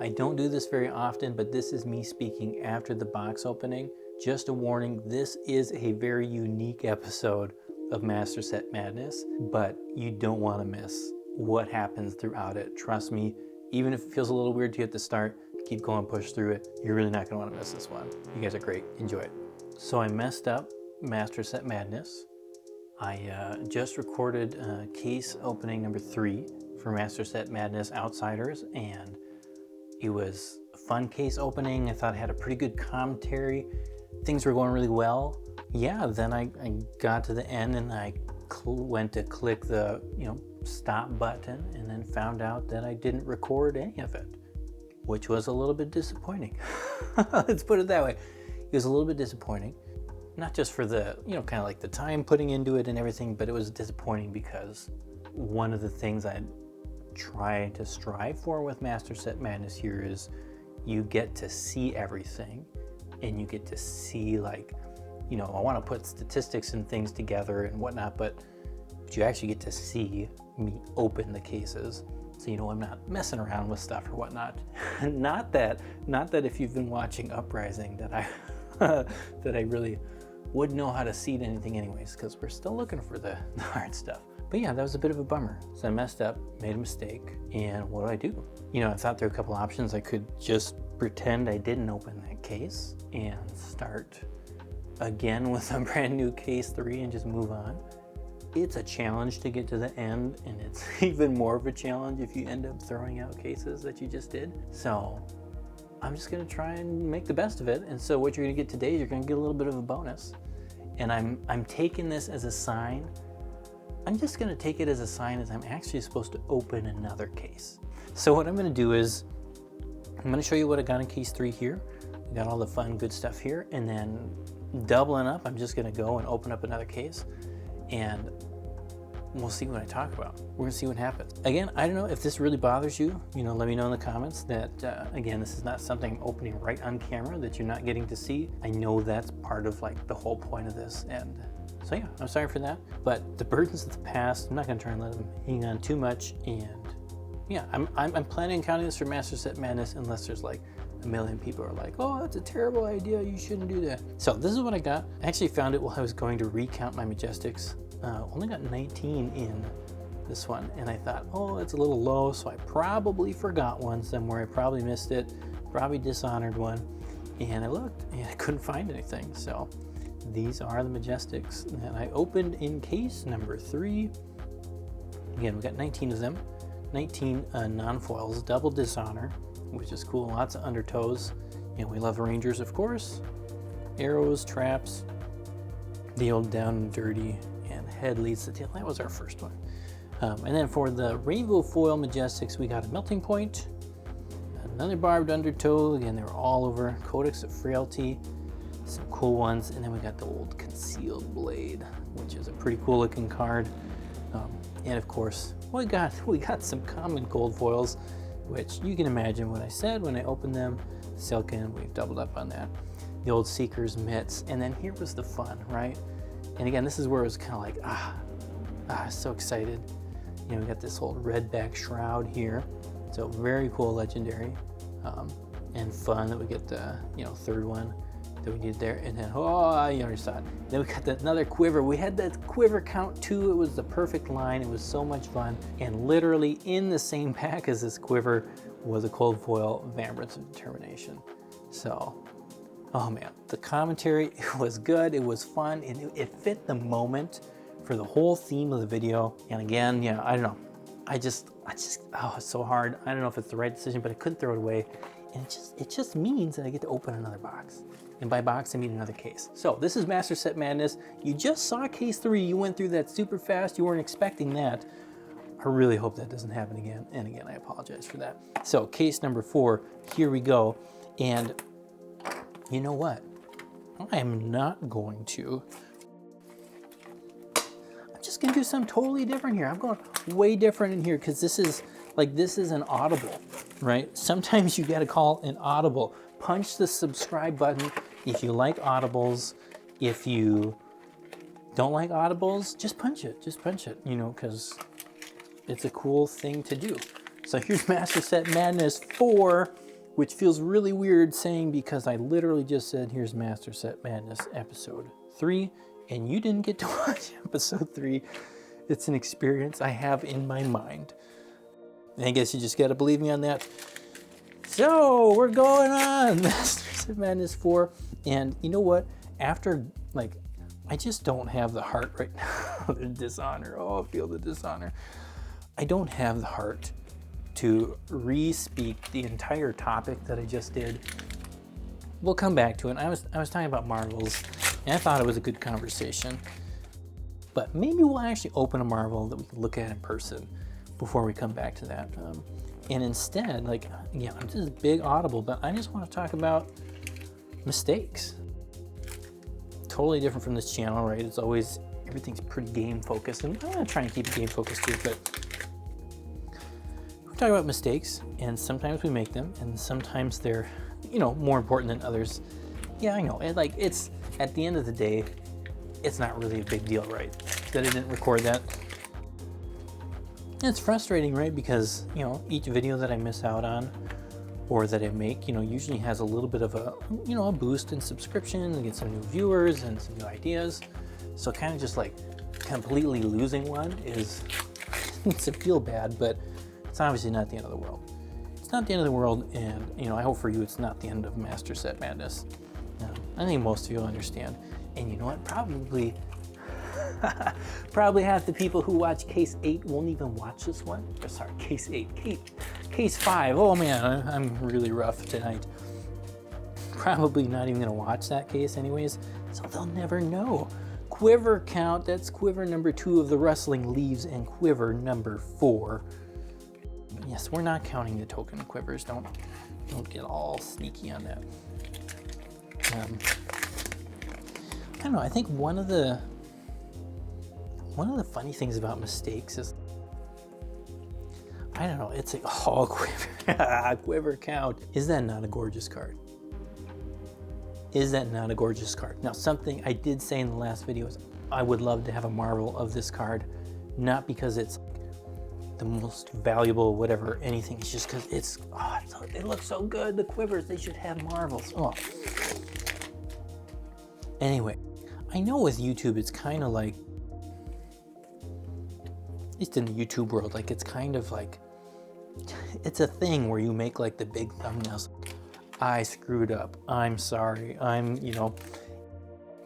I don't do this very often, but this is me speaking after the box opening. Just a warning, this is a very unique episode of Master Set Madness, but you don't want to miss what happens throughout it. Trust me, even if it feels a little weird to you at the start, keep going, push through it. You're really not going to want to miss this one. You guys are great. Enjoy it. So I messed up Master Set Madness. I just recorded case opening number 3 for Master Set Madness Outsiders, and it was a fun case opening. I thought I had a pretty good commentary. Things were going really well. Yeah, then I got to the end and I went to click the stop button and then found out that I didn't record any of it, which was a little bit disappointing. Let's put it that way. It was a little bit disappointing. Not just for the, kind of like the time putting into it and everything, but it was disappointing because one of the things I try to strive for with Master Set Madness here is you get to see everything and you get to see I want to put statistics and things together and whatnot, but you actually get to see me open the cases. So I'm not messing around with stuff or whatnot. not that if you've been watching Uprising that I that I really would know how to seed anything anyways, because we're still looking for the hard stuff. But yeah, that was a bit of a bummer. So I messed up, made a mistake, and what do? I thought there were a couple options. I could just pretend I didn't open that case and start again with a brand new case 3 and just move on. It's a challenge to get to the end, and it's even more of a challenge if you end up throwing out cases that you just did. So I'm just gonna try and make the best of it. And so what you're gonna get today is you're gonna get a little bit of a bonus. And I'm taking this as a sign. I'm just gonna take it as a sign as I'm actually supposed to open another case. So what I'm gonna do is, I'm gonna show you what I got in case 3 here. I got all the fun, good stuff here. And then doubling up, I'm just gonna go and open up another case and we'll see what I talk about. We're gonna see what happens. Again, I don't know if this really bothers you. Let me know in the comments that, again, this is not something I'm opening right on camera that you're not getting to see. I know that's part of the whole point of this. And so yeah, I'm sorry for that. But the burdens of the past, I'm not gonna try and let them hang on too much. And yeah, I'm planning on counting this for Master Set Madness unless there's a million people are like, oh, that's a terrible idea, you shouldn't do that. So this is what I got. I actually found it while I was going to recount my Majestics. Only got 19 in this one, and I thought, oh, it's a little low, so I probably forgot one somewhere. I probably missed it, probably dishonored one, and I looked and I couldn't find anything. So these are the Majestics that I opened in case number 3. Again, we got 19 of them, 19 non-foils, double dishonor, which is cool. Lots of undertows, and we love Rangers, of course. Arrows, traps, the old down and dirty, and head leads the tail. That was our first one. And then for the rainbow foil Majestics, we got a melting point, another barbed undertow. Again, they were all over. Codex of Frailty, some cool ones, and then we got the old concealed blade, which is a pretty cool looking card. And of course, we got some common gold foils, which you can imagine what I said when I opened them. Silken, we've doubled up on that. The old Seeker's mitts, and then here was the fun, right? And again, this is where it was kind of so excited. We got this old redback shroud here. So very cool legendary, and fun that we get the, third one that we did there. And then, you already saw it. Then we got another quiver. We had that quiver count too. It was the perfect line. It was so much fun. And literally in the same pack as this quiver was a cold foil Variance of Determination. So, oh man, the commentary, it was good. It was fun. And it fit the moment for the whole theme of the video. And again, I don't know. It's so hard. I don't know if it's the right decision, but I couldn't throw it away. And it just means that I get to open another box. And by box, I mean another case. So this is Master Set Madness. You just saw case 3. You went through that super fast. You weren't expecting that. I really hope that doesn't happen again. And again, I apologize for that. So case number 4, here we go. And you know what? I am not going to. I'm just gonna do something totally different here. I'm going way different in here because this is an audible, right? Sometimes you gotta call an audible. Punch the subscribe button if you like audibles. If you don't like audibles, just punch it, because it's a cool thing to do. So here's Master Set Madness 4. which feels really weird saying because I literally just said, here's Master Set Madness episode 3, and you didn't get to watch episode 3. It's an experience I have in my mind. And I guess you just gotta believe me on that. So we're going on Master Set Madness 4, and you know what? After, like, I just don't have the heart right now. The dishonor. Oh, I feel the dishonor. I don't have the heart to re-speak the entire topic that I just did. We'll come back to it. I was talking about Marvels, and I thought it was a good conversation. But maybe we'll actually open a Marvel that we can look at in person before we come back to that. And instead, like, again, I'm just big audible, but I just want to talk about mistakes. Totally different from this channel, right? It's always, everything's pretty game focused, and I'm gonna try and keep it game focused too, but we talk about mistakes, and sometimes we make them, and sometimes they're, you know, more important than others. Yeah, I know, and like, it's, at the end of the day, it's not really a big deal, right? That I didn't record that. And it's frustrating, right? Because, you know, each video that I miss out on or that I make, you know, usually has a little bit of a, you know, a boost in subscriptions and get some new viewers and some new ideas. So kind of just like completely losing one is, it's a feel bad, but it's obviously not the end of the world. It's not the end of the world, and, you know, I hope for you it's not the end of Master Set Madness. I think most of you will understand. And you know what? Probably half the people who watch Case 8 won't even watch this one. Oh, sorry, Case 8. Case 5. Oh man, I'm really rough tonight. Probably not even gonna watch that case anyways, so they'll never know. Quiver count, that's quiver number 2 of the rustling leaves and quiver number 4. Yes, we're not counting the token quivers. Don't get all sneaky on that. I don't know, I think one of the funny things about mistakes is, I don't know, it's like, oh, quiver, quiver count. Is that not a gorgeous card? Is that not a gorgeous card? Now, something I did say in the last video is I would love to have a Marvel of this card, not because it's the most valuable, whatever, anything. It's just because it looks so good. The quivers, they should have Marvels. Oh. Anyway, I know with YouTube, it's kind of like, at least in the YouTube world, like it's kind of like, it's a thing where you make like the big thumbnails. I screwed up. I'm sorry. You know,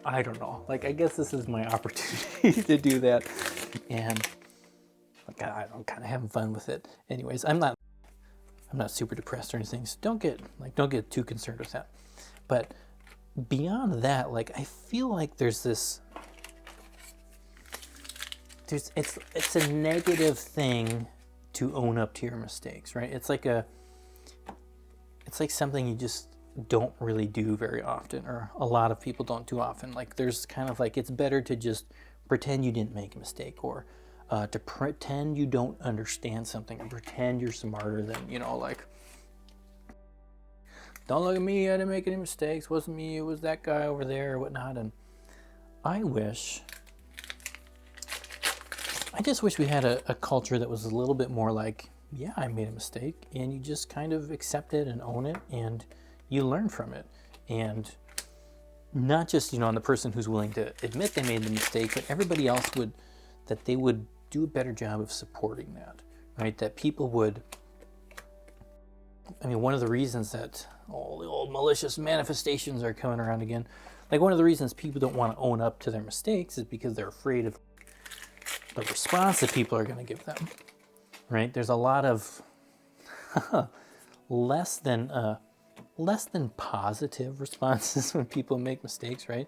I don't know. Like, I guess this is my opportunity to do that. And like, I'm kind of having fun with it. Anyways, I'm not super depressed or anything. So don't get too concerned with that. But beyond that, like, I feel like there's it's a negative thing to own up to your mistakes, right? It's like something you just don't really do very often, or a lot of people don't do often. Like, there's kind of like, it's better to just pretend you didn't make a mistake, or to pretend you don't understand something, and pretend you're smarter than, you know, like, don't look at me, I didn't make any mistakes, wasn't me, it was that guy over there, or whatnot. And I just wish we had a culture that was a little bit more like, yeah, I made a mistake, and you just kind of accept it and own it, and you learn from it. And not just, you know, on the person who's willing to admit they made the mistake, but everybody else that they would do a better job of supporting that, right? That people would, I mean, one of the reasons that all the old malicious manifestations are coming around again, like, one of the reasons people don't want to own up to their mistakes is because they're afraid of the response that people are going to give them, right? There's a lot of less than positive responses when people make mistakes, right?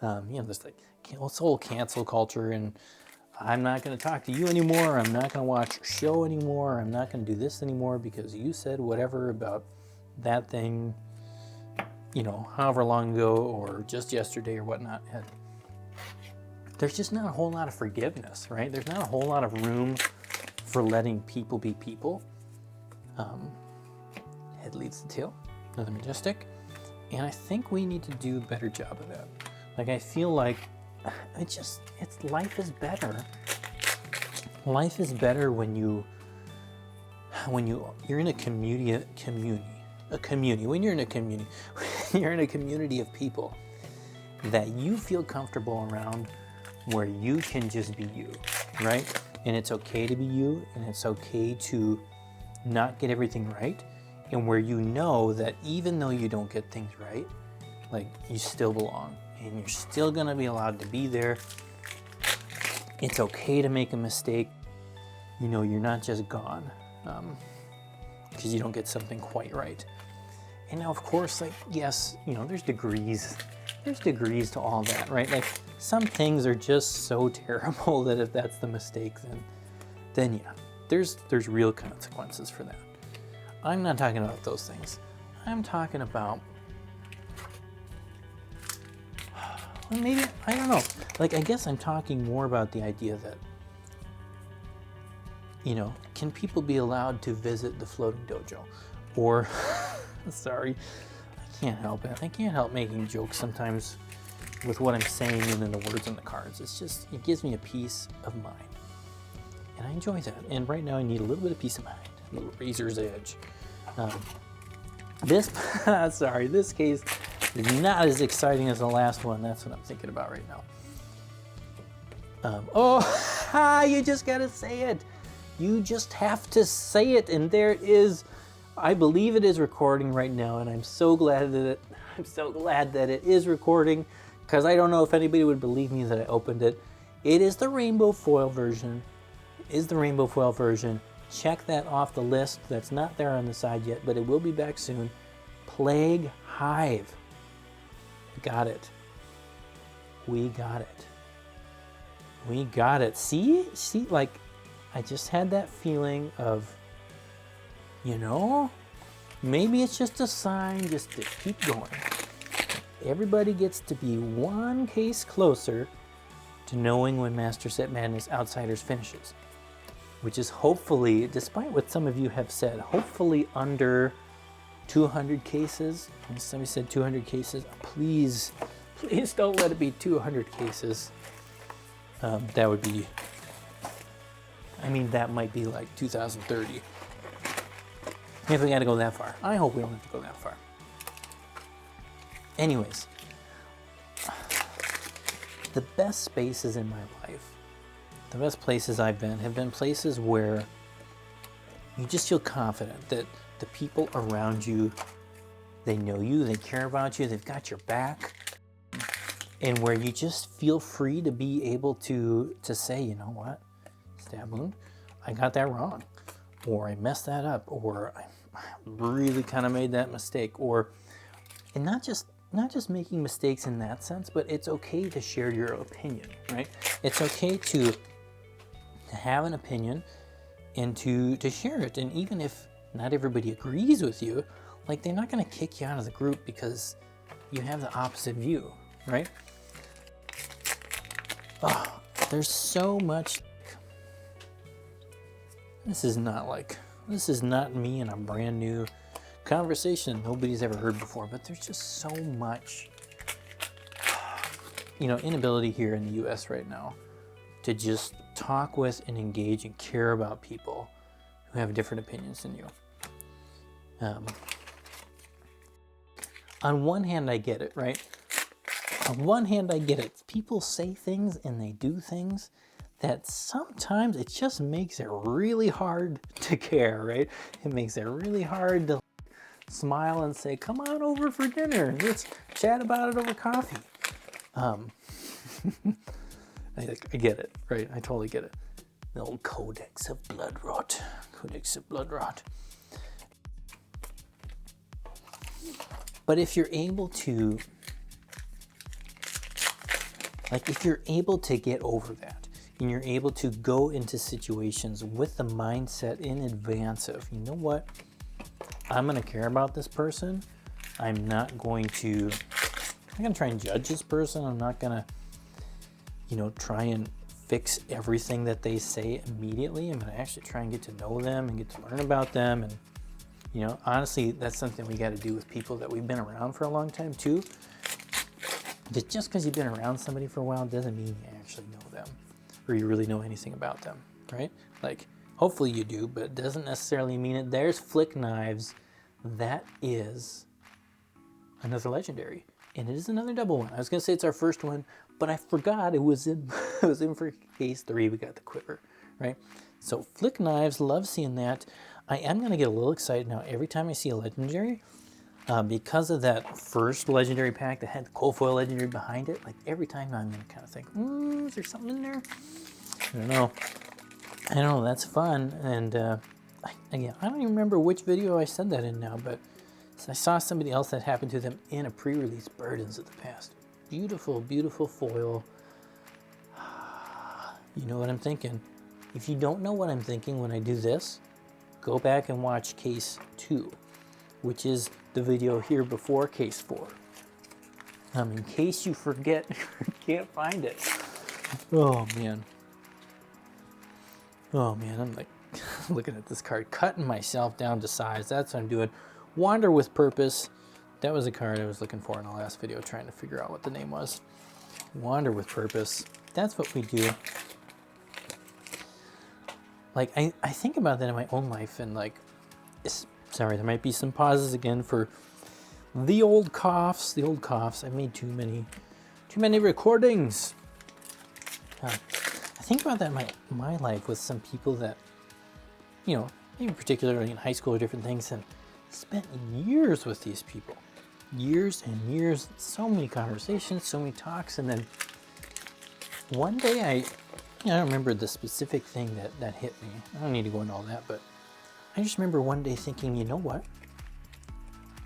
You know, there's like this whole cancel culture, and I'm not going to talk to you anymore. I'm not going to watch your show anymore. I'm not going to do this anymore because you said whatever about that thing, you know, however long ago or just yesterday or whatnot. And there's just not a whole lot of forgiveness, right? There's not a whole lot of room for letting people be people. Head leads the tail, another majestic. And I think we need to do a better job of that. Like, I feel like life is better. Life is better when you're in a community, a community, when you're in a community, when you're in a community of people that you feel comfortable around, where you can just be you, right? And it's okay to be you, and it's okay to not get everything right, and where you know that even though you don't get things right, like, you still belong, and you're still gonna be allowed to be there. It's okay to make a mistake. You know, you're not just gone because you don't get something quite right. And now, of course, like, yes, you know, there's degrees to all that, right? Like, some things are just so terrible that if that's the mistake, then yeah, there's real consequences for that. I'm not talking about those things. I'm talking about, well, maybe, I don't know. Like, I guess I'm talking more about the idea that, you know, can people be allowed to visit the floating dojo? Or, sorry, I can't help it. I can't help making jokes sometimes with what I'm saying and then the words on the cards. It's just, it gives me a peace of mind. And I enjoy that. And right now I need a little bit of peace of mind, a little razor's edge. This case is not as exciting as the last one. That's what I'm thinking about right now. You just gotta say it. You just have to say it, and there it is. I believe it is recording right now, and I'm so glad that it is recording, because I don't know if anybody would believe me that I opened it. It is the rainbow foil version. Check that off the list. That's not there on the side yet, but it will be back soon. Plague Hive. Got it. We got it. See, like, I just had that feeling of, you know, maybe it's just a sign just to keep going. Everybody gets to be one case closer to knowing when Master Set Madness Outsiders finishes, which is hopefully, despite what some of you have said, hopefully under 200 cases. Somebody said 200 cases. Please don't let it be 200 cases. That would be, I mean, that might be like 2030. If we gotta go that far. I hope we don't have to go that far. Anyways, the best spaces in my life, the best places I've been, have been places where you just feel confident that the people around you, they know you, they care about you, they've got your back, and where you just feel free to be able to say, you know what, Stab Wound, I got that wrong, or I messed that up, or I really kind of made that mistake, and not just making mistakes in that sense, but it's okay to share your opinion, right? It's okay to have an opinion and to share it, and even if not everybody agrees with you, like, they're not going to kick you out of the group because you have the opposite view, right? Oh, there's so much. This is not me in a brand new conversation nobody's ever heard before, but there's just so much, you know, inability here in the US right now to just talk with and engage and care about people who have different opinions than you. On one hand, I get it, right? On one hand, I get it. People say things and they do things that sometimes it just makes it really hard to care, right? It makes it really hard to smile and say, come on over for dinner. Let's chat about it over coffee. I get it, right? I totally get it. The old Codex of Blood Rot. But if you're able to, get over that, and you're able to go into situations with the mindset in advance of, you know what, I'm going to care about this person. I'm not going to try and judge this person. I'm not going to, you know, try and fix everything that they say immediately. I'm going to actually try and get to know them and get to learn about them. And, you know, honestly, that's something we got to do with people that we've been around for a long time too. Just because you've been around somebody for a while doesn't mean you actually know them or you really know anything about them, right? Like, hopefully you do, but it doesn't necessarily mean it. There's flick knives that is another legendary, and it is another double one. I was gonna say it's our first one, but I forgot it was in it was in for case 3. We got the quiver, right? So Flick Knives, love seeing that. I am gonna get a little excited now every time I see a legendary, because of that first legendary pack that had the cold foil legendary behind it. Like every time now I'm gonna kind of think, is there something in there? I don't know. I don't know. That's fun. And again, I don't even remember which video I said that in now, but I saw somebody else that happened to them in a pre-release Burdens of the Past. Beautiful, beautiful foil. You know what I'm thinking. If you don't know what I'm thinking when I do this, go back and watch case 2, which is the video here before case 4. In case you forget, you can't find it. Oh man. Oh man, I'm like looking at this card, cutting myself down to size. That's what I'm doing. Wander with Purpose. That was a card I was looking for in the last video, trying to figure out what the name was. Wander with Purpose. That's what we do. Like, I think about that in my own life, and like, sorry, there might be some pauses again for the old coughs. The old coughs. I made too many recordings. I think about that in my life with some people that, you know, maybe particularly in high school or different things, and spent years with these people. Years and years, so many conversations, so many talks, and then one day I don't remember the specific thing that hit me. I don't need to go into all that, but I just remember one day thinking, you know what?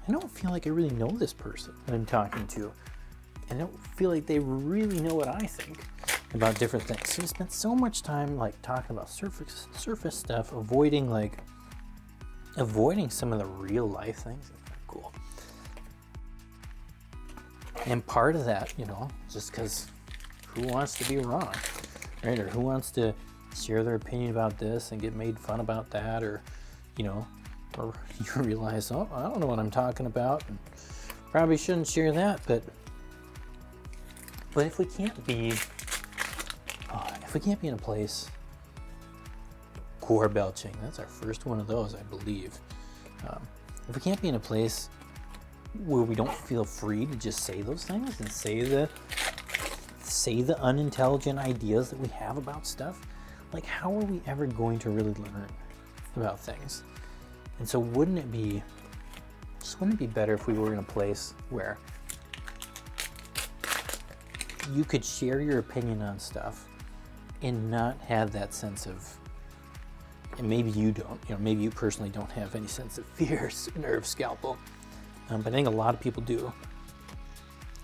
I don't feel like I really know this person that I'm talking to. And I don't feel like they really know what I think about different things. So we spent so much time like talking about surface stuff, avoiding some of the real life things. Cool. And part of that, you know, just because who wants to be wrong, right? Or who wants to share their opinion about this and get made fun about that, or, you know, or you realize, oh, I don't know what I'm talking about, and probably shouldn't share that. But if we can't be in a place, core belching, that's our first one of those, I believe. If we can't be in a place where we don't feel free to just say those things and say the unintelligent ideas that we have about stuff, like how are we ever going to really learn about things? And so wouldn't it be better if we were in a place where you could share your opinion on stuff and not have that sense of, and maybe you don't, you know, maybe you personally don't have any sense of fear, nerve, scalpel, but I think a lot of people do,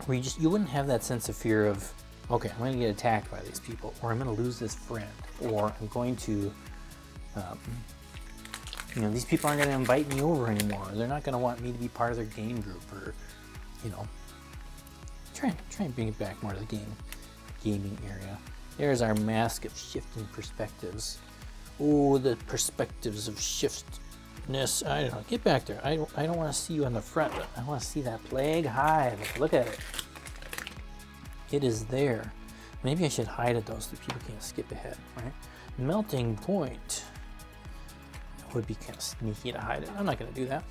where you wouldn't have that sense of fear of, okay, I'm going to get attacked by these people, or I'm going to lose this friend, or I'm going to, you know, these people aren't going to invite me over anymore. They're not going to want me to be part of their game group, or, you know, try and bring it back more to the gaming area. There's our mask of shifting perspectives. Oh, the perspectives of shiftness. I don't know. Get back there. I don't want to see you on the front. I want to see that plague hive. Look at it. It is there. Maybe I should hide it though, so that people can't skip ahead, right? Melting point. It would be kind of sneaky to hide it. I'm not going to do that.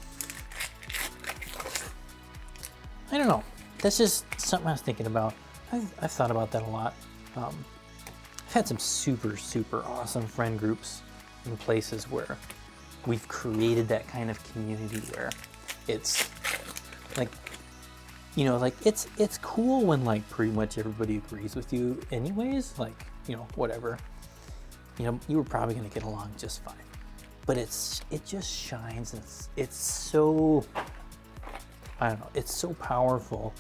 I don't know. That's just something I was thinking about. I've thought about that a lot. I've had some super, super awesome friend groups in places where we've created that kind of community where it's like, you know, like it's cool when like pretty much everybody agrees with you anyways, like, you know, whatever, you know, you were probably going to get along just fine, but it just shines, and it's so, I don't know, it's so powerful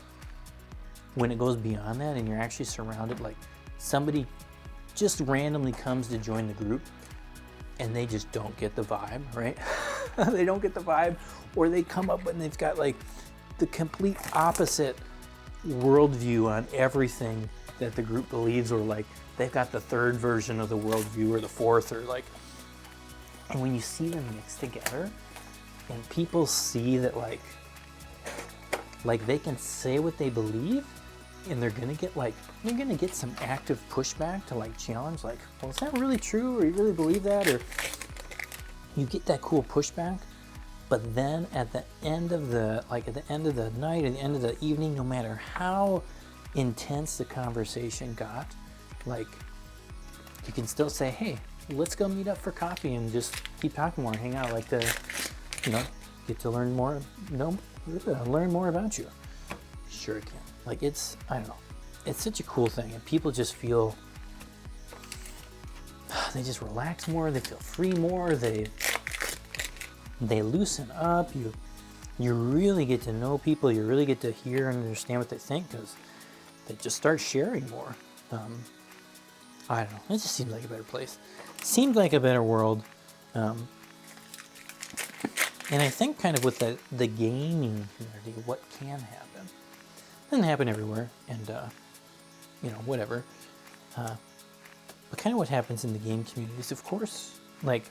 when it goes beyond that and you're actually surrounded, like somebody just randomly comes to join the group and they just don't get the vibe, right? They don't get the vibe, or they come up and they've got like the complete opposite worldview on everything that the group believes, or like they've got the third version of the worldview or the fourth, or like, and when you see them mixed together and people see that like they can say what they believe, and they're gonna get some active pushback to like challenge, like, well, is that really true, or you really believe that, or you get that cool pushback, But then at the end of the, at the end of the night or the end of the evening, no matter how intense the conversation got, like, you can still say, hey, let's go meet up for coffee and just keep talking more, hang out, like to, you know, get to learn more, learn more about you. Sure can. Like, it's, I don't know, it's such a cool thing, and people just feel, they just relax more, they feel free more, they loosen up. You really get to know people, you really get to hear and understand what they think, because they just start sharing more. I don't know, it just seems like a better place. Seems like a better world. And I think kind of with the gaming community, what can happen. Doesn't happen everywhere, and you know, whatever. But kind of what happens in the game community is, of course, like,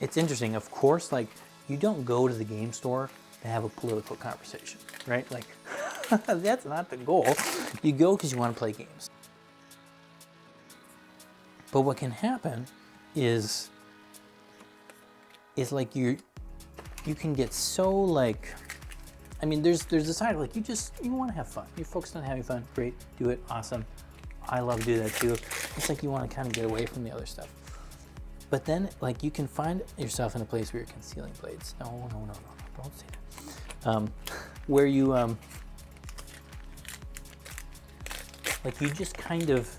it's interesting, of course, like, you don't go to the game store to have a political conversation, right? Like, that's not the goal. You go because you want to play games. But what can happen is like you can get so, like, I mean, there's a side of, like, you want to have fun. You're focused on having fun. Great, do it, awesome. I love to do that too. It's like you want to kind of get away from the other stuff. But then, like, you can find yourself in a place where you're concealing blades. No, don't say that. Where you, like, you just kind of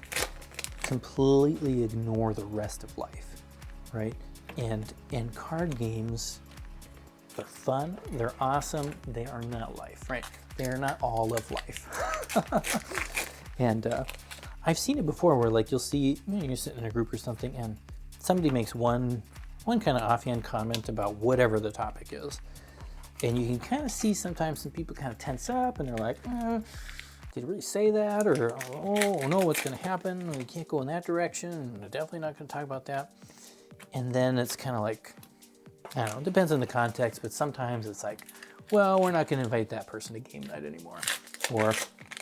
completely ignore the rest of life, right? And card games, they're fun, they're awesome, they are not life, right? They're not all of life. And I've seen it before where, like, you'll see, you know, you're sitting in a group or something, and somebody makes one kind of offhand comment about whatever the topic is. And you can kind of see sometimes some people kind of tense up, and they're like, did you really say that? Or, oh no, what's going to happen? We can't go in that direction. We're definitely not going to talk about that. And then it's kind of like, I don't know, it depends on the context, but sometimes it's like, well, we're not going to invite that person to game night anymore. Or,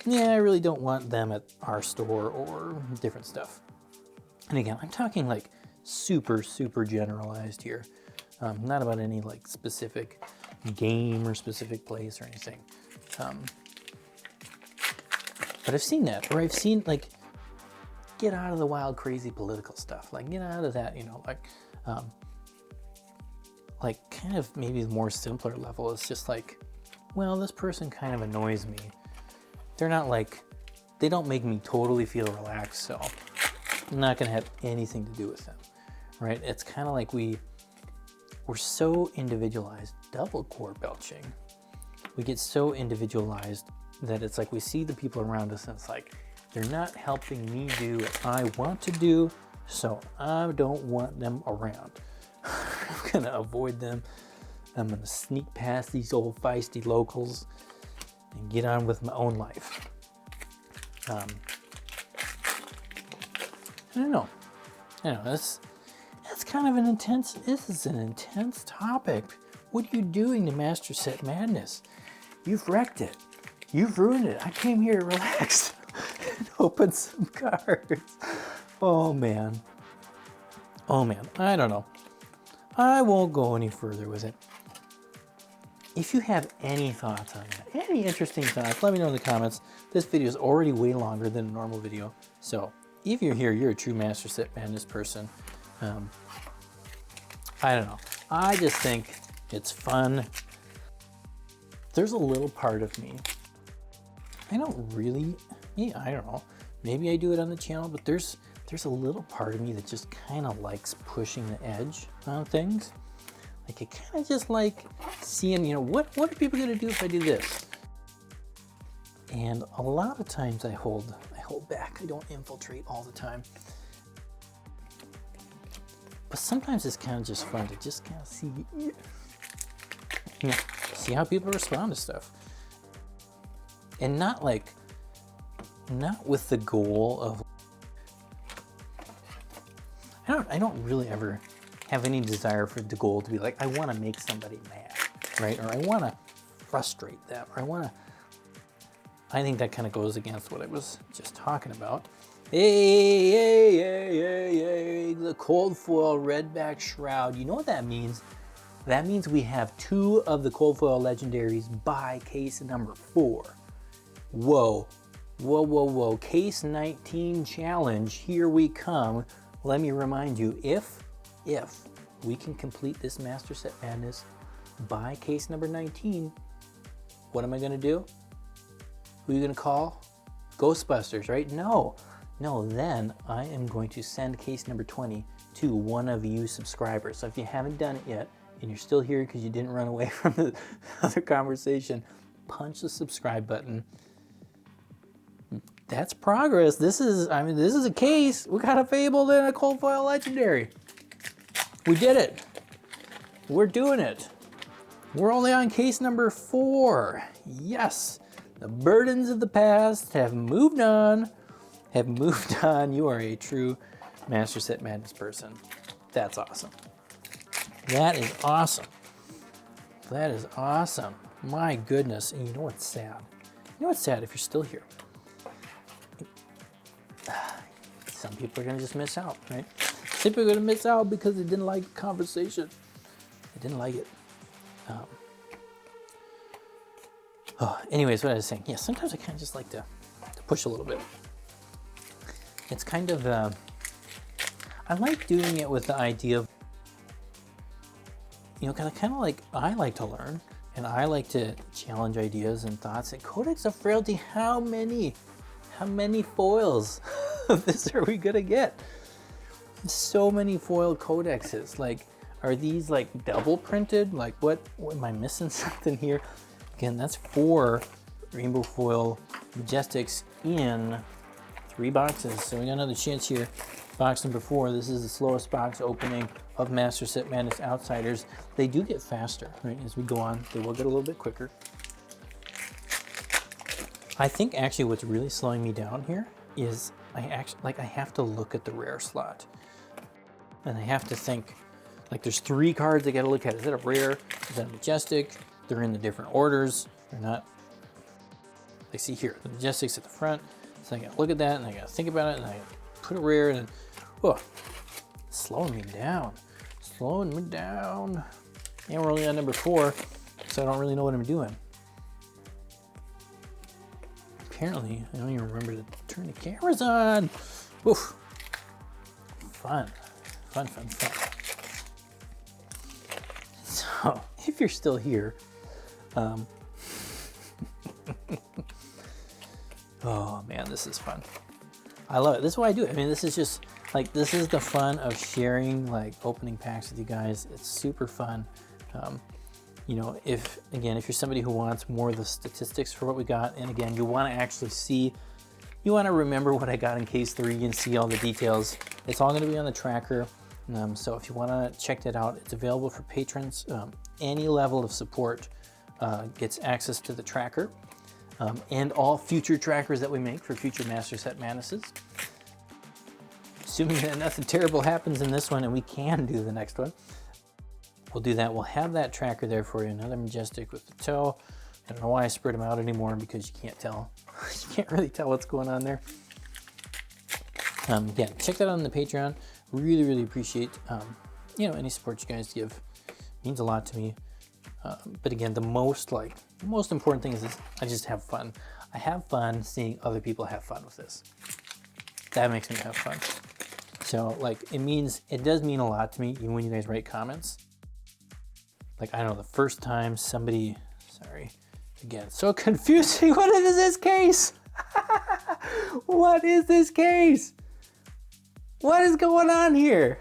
yeah, I really don't want them at our store, or different stuff. And again, I'm talking like super, super generalized here. Not about any like specific game or specific place or anything. But I've seen that, or I've seen, like, get out of the wild, crazy political stuff. Like, get out of that, you know, like kind of maybe the more simpler level is just like, well, this person kind of annoys me. They're not like, they don't make me totally feel relaxed, so I'm not gonna have anything to do with them, right? It's kind of like we're so individualized, double core belching. We get so individualized that it's like we see the people around us and it's like, they're not helping me do what I want to do, so I don't want them around. I'm gonna avoid them. I'm gonna sneak past these old feisty locals and get on with my own life. I don't know. That's kind of an intense, this is an intense topic. What are you doing to Master Set Madness? You've wrecked it. You've ruined it. I came here to relax and open some cards. Oh man. I don't know. I won't go any further with it. If you have any thoughts on that, any interesting thoughts, let me know in the comments. This video is already way longer than a normal video. So if you're here, you're a true Master Set Madness person. I don't know. I just think it's fun. There's a little part of me, I don't know, maybe I do it on the channel, but there's a little part of me that just kind of likes pushing the edge on things. Like, I kind of just like seeing, you know, what are people gonna do if I do this? And a lot of times I hold back. I don't infiltrate all the time. But sometimes it's kind of just fun to just kind of see, you know, see how people respond to stuff. And not with the goal of, I don't really ever have any desire for the goal to be like, I want to make somebody mad, right? Or I want to frustrate them, or I think that kind of goes against what I was just talking about. Hey, the cold foil redback shroud. You know what that means? That means we have 2 of the cold foil legendaries by case number 4. Whoa, whoa, whoa, whoa. Case 19 challenge, here we come. Let me remind you, if we can complete this Master Set Madness by case number 19, what am I gonna do? Who are you gonna call? Ghostbusters, right? No, then I am going to send case number 20 to one of you subscribers. So if you haven't done it yet, and you're still here because you didn't run away from the other conversation, punch the subscribe button. That's progress. This is a case. We got a Fabled and a cold foil legendary. We did it. We're doing it. We're only on case number 4. Yes, the burdens of the past have moved on. You are a true Master Set Madness person. That's awesome. That is awesome. That is awesome. My goodness. And you know what's sad? You know what's sad if you're still here? Some people are going to just miss out, right? Some people are going to miss out because they didn't like the conversation. They didn't like it. Anyways, what I was saying. Yeah, sometimes I kind of just like to push a little bit. It's kind of, I like doing it with the idea of, you know, kind of like I like to learn and I like to challenge ideas and thoughts. And Codex of Frailty, how many foils of this are we gonna get? So many foil codexes. Like, are these like double printed? Like, what am I missing something here? Again, that's 4 rainbow foil Majestics in 3 boxes. So we got another chance here. Box number 4. This is the slowest box opening of Master Set Madness Outsiders. They do get faster, right? As we go on, they will get a little bit quicker. I think actually what's really slowing me down here is I have to look at the rare slot. And I have to think, like, there's 3 cards I gotta look at. Is that a rare? Is that a Majestic? They're in the different orders. They're not. Like, see here, the Majestic's at the front. So I gotta look at that and I gotta think about it and I gotta put a rare and oh, slowing me down. Slowing me down. And we're only on number 4, so I don't really know what I'm doing. Apparently, I don't even remember to turn the cameras on. Oof. Fun. So, if you're still here, oh man, this is fun. I love it. This is why I do it. I mean, this is just like, this is the fun of sharing, like, opening packs with you guys. It's super fun. You know, if you're somebody who wants more of the statistics for what we got, and again, you want to actually see, you want to remember what I got in case 3 and see all the details, it's all going to be on the tracker. So if you want to check that out, it's available for patrons. Any level of support gets access to the tracker, and all future trackers that we make for future Master Set Madnesses. Assuming that nothing terrible happens in this one and we can do the next one, we'll do that. We'll have that tracker there for you. Another Majestic with the toe. I don't know why I spread them out anymore, because you can't tell. You can't really tell what's going on there. Again, check that out on the Patreon. Really, really appreciate you know, any support you guys give. It means a lot to me. But again, the most important thing is this: I just have fun. I have fun seeing other people have fun with this. That makes me have fun. So, like, it does mean a lot to me, even when you guys write comments. Like, I don't know, the first time somebody, sorry, again, so confusing. What is this case? What is this case? What is going on here?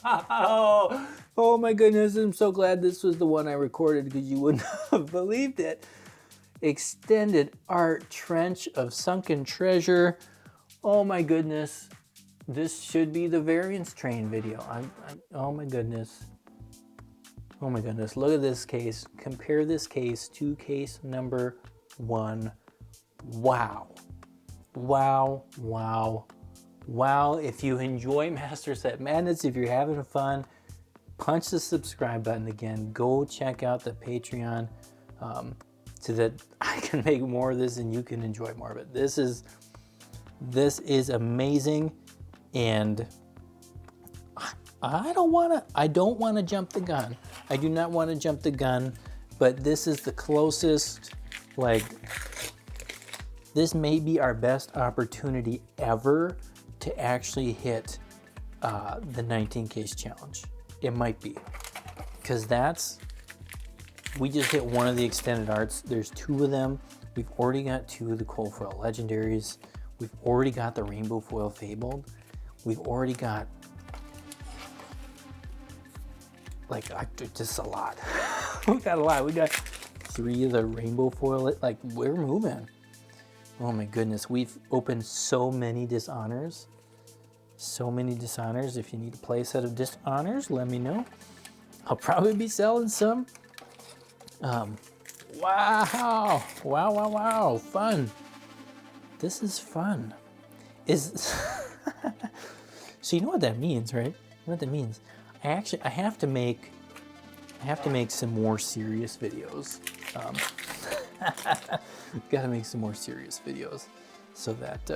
Oh my goodness, I'm so glad this was the one I recorded, because you wouldn't have believed it. Extended Art Trench of Sunken Treasure. Oh my goodness. This should be the variance train video. Oh my goodness. Oh my goodness, look at this case. Compare this case to case number 1. Wow. Wow, wow, wow. If you enjoy Master Set Madness, if you're having fun, punch the subscribe button again. Go check out the Patreon so that I can make more of this and you can enjoy more of it. This is amazing, and I don't want to jump the gun. I do not want to jump the gun, but this is the closest, like, this may be our best opportunity ever to actually hit the 19 case challenge. It might be, because we just hit one of the extended arts. There's 2 of them. We've already got 2 of the cold foil legendaries. We've already got the rainbow foil fabled. We've already got, like, just a lot. We got a lot. We got 3 of the rainbow foil. Like, we're moving. Oh my goodness. We've opened so many dishonors. So many dishonors. If you need a play set of dishonors, let me know. I'll probably be selling some. Wow. Wow. Fun. This is fun. So you know what that means, right? You know what that means? I have to make some more serious videos. Gotta make some more serious videos so that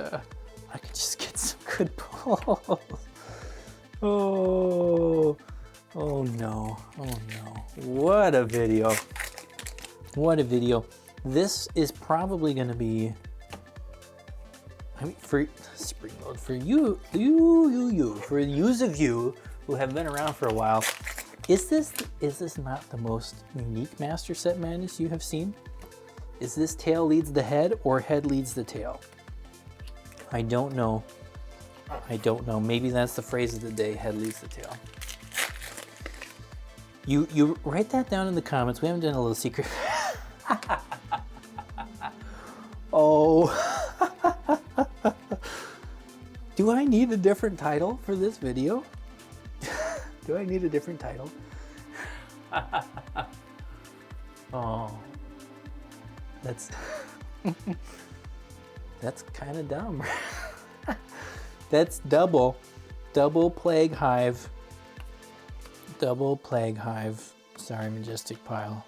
I can just get some good pulls. Oh no. What a video. This is probably gonna be, I mean, for spring load, for you, for those of you who have been around for a while, is this not the most unique Master Set Madness you have seen? Is this tail leads the head or head leads the tail? I don't know. Maybe that's the phrase of the day, head leads the tail. You write that down in the comments. We haven't done a little secret. Oh. Do I need a different title for this video? Do I need a different title? Oh. That's kind of dumb. That's double plague hive. Double plague hive. Sorry, Majestic Pile.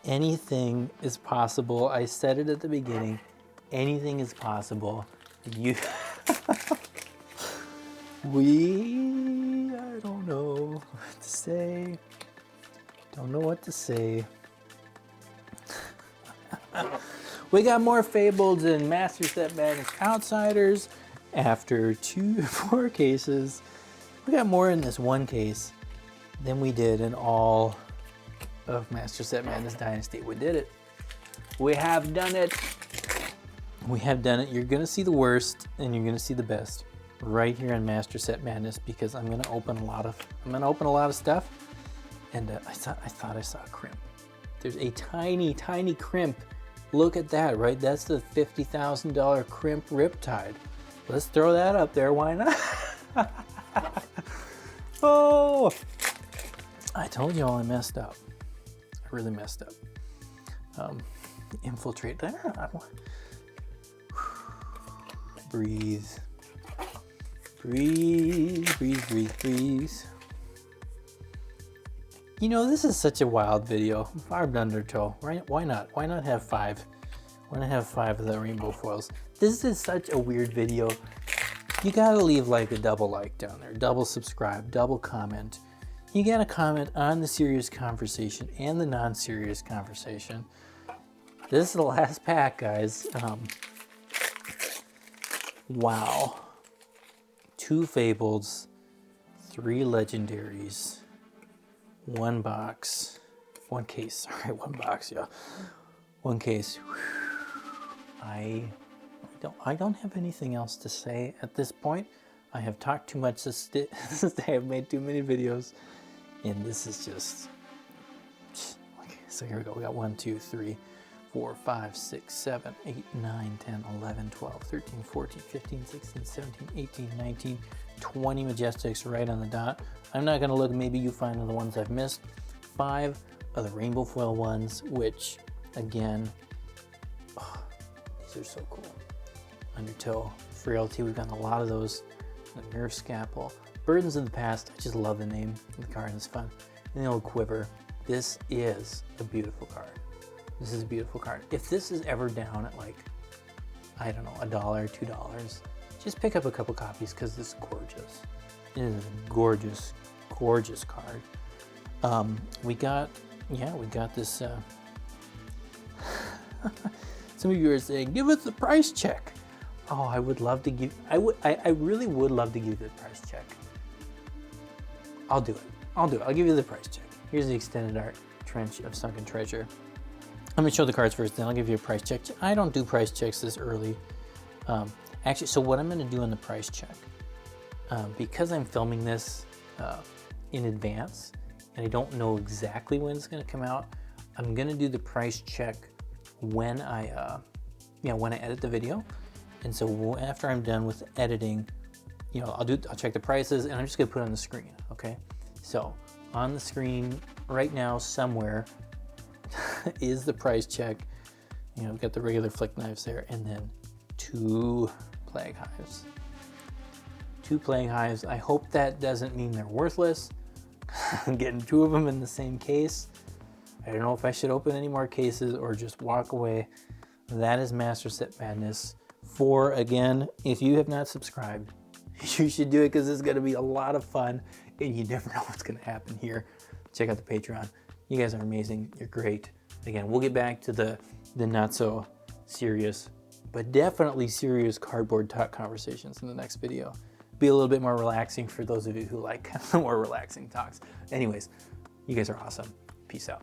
Anything is possible. I said it at the beginning. Anything is possible. I don't know what to say. Don't know what to say. We got more Fabled and Master Set Madness Outsiders after 4 cases. We got more in this one case than we did in all of Master Set Madness Dynasty. We did it. We have done it. We have done it. You're gonna see the worst and you're gonna see the best right here on Master Set Madness, because I'm gonna open a lot of stuff. And I thought I saw a crimp. There's a tiny crimp. Look at that, right? That's the $50,000 crimp Riptide. Let's throw that up there. Why not? Oh, I told y'all I messed up. I really messed up. Infiltrate there. Breathe. You know, this is such a wild video. Barbed undertow, right? Why not? Why not have 5? Why not have 5 of the rainbow foils? This is such a weird video. You gotta leave like a double like down there, double subscribe, double comment. You gotta comment on the serious conversation and the non-serious conversation. This is the last pack, guys. Wow. 2 Fableds, 3 Legendaries, 1 box, 1 case, sorry, 1 box, yeah. 1 case. I don't have anything else to say at this point. I have talked too much this day. I've made too many videos, and this is just, okay, so here we go. We got 1, 2, 3, 4, 5, 6, 7, 8, 9, 10, 11, 12, 13, 14, 15, 16, 17, 18, 19, 20 Majestics right on the dot. I'm not gonna look, maybe you find the ones I've missed. 5 of the rainbow foil ones, which again, oh, these are so cool. Undertow, Frailty, we've gotten a lot of those. The Nerf Scalpel, Burdens of the Past, I just love the name of the card, it's fun. And the old Quiver. This is a beautiful card. This is a beautiful card. If this is ever down at like, I don't know, $1, $2, just pick up a couple copies because this is gorgeous. It is a gorgeous, gorgeous card. We got this. Some of you are saying, give us the price check. Oh, I would love to give, I really would love to give you the price check. I'll do it. I'll give you the price check. Here's the extended art trench of Sunken Treasure. I'm gonna show the cards first, then I'll give you a price check. I don't do price checks this early. Actually, so what I'm gonna do on the price check, because I'm filming this in advance, and I don't know exactly when it's gonna come out, I'm gonna do the price check when I edit the video. And so after I'm done with editing, I'll check the prices, and I'm just gonna put it on the screen, okay? So on the screen right now somewhere is the price check. We've got the regular flick knives there, and then 2 Plague Hives. 2 Plague Hives. I hope that doesn't mean they're worthless. I'm getting 2 of them in the same case. I don't know if I should open any more cases or just walk away. That is Master Set Madness 4. Again, if you have not subscribed, you should do it because it's going to be a lot of fun, and you never know what's going to happen here. Check out the Patreon. You guys are amazing. You're great. Again, we'll get back to the not so serious, but definitely serious cardboard talk conversations in the next video. Be a little bit more relaxing for those of you who like more relaxing talks. Anyways, you guys are awesome. Peace out.